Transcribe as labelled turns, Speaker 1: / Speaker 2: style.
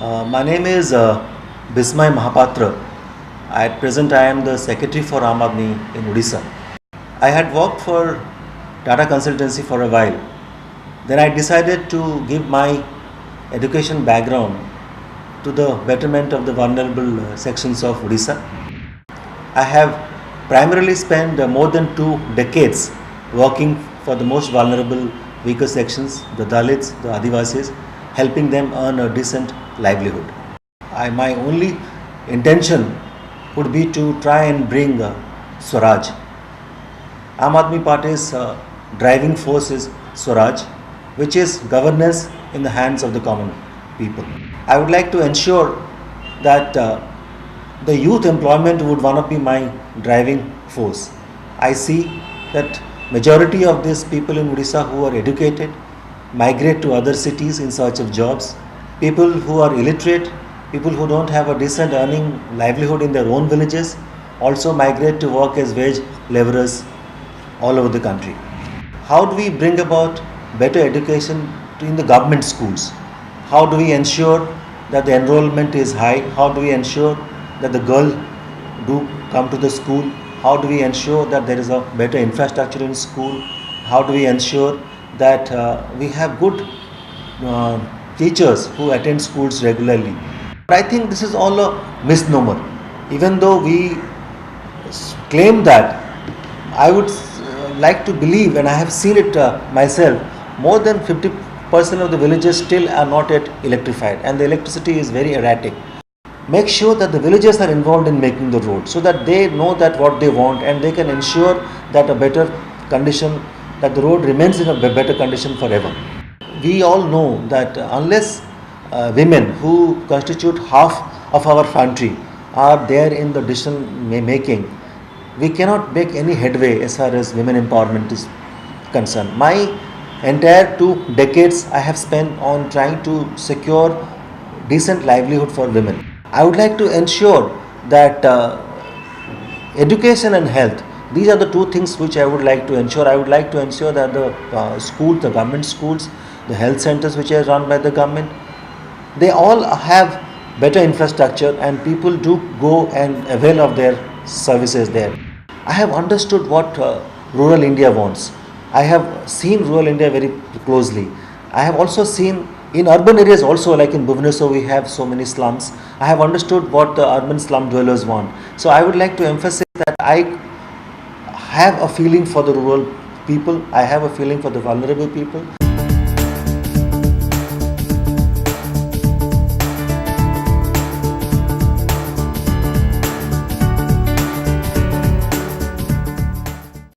Speaker 1: My name is Bismaya Mahapatra. At present, I am the secretary for Aam Aadmi in Odisha. I had worked for Tata Consultancy for a while. Then I decided to give my education background to the betterment of the vulnerable sections of Odisha. I have primarily spent more than 2 decades working for the most vulnerable weaker sections, the Dalits, the Adivasis, helping them earn a decent livelihood. My only intention would be to try and bring Swaraj. Aam Aadmi Party's driving force is Swaraj, which is governance in the hands of the common people. I would like to ensure that the youth employment would want to be my driving force. I see that majority of these people in Odisha who are educated migrate to other cities in search of jobs. People who are illiterate, people who don't have a decent earning livelihood in their own villages also migrate to work as wage laborers all over the country. How do we bring about better education in the government schools? How do we ensure that the enrollment is high? How do we ensure that the girl do come to the school? How do we ensure that there is a better infrastructure in school? How do we ensure that we have good teachers who attend schools regularly? But I think this is all a misnomer. Even though we claim that, I would like to believe, and I have seen it myself, more than 50% of the villages still are not yet electrified, and the electricity is very erratic. Make sure that the villagers are involved in making the road so that they know that what they want and they can ensure that a better condition, that the road remains in a better condition forever. We all know that unless women who constitute half of our country are there in the decision making, we cannot make any headway as far as women empowerment is concerned. My entire 2 decades I have spent on trying to secure decent livelihood for women. I would like to ensure that education and health, these are the 2 things which I would like to ensure. I would like to ensure that the schools, the government schools, the health centers which are run by the government, they all have better infrastructure and people do go and avail of their services there. I have understood what rural India wants. I have seen rural India very closely. I have also seen in urban areas also, like in Bhubhaneshwar we have so many slums. I have understood what the urban slum dwellers want. So I would like to emphasize that I have a feeling for the rural people. I have a feeling for the vulnerable people.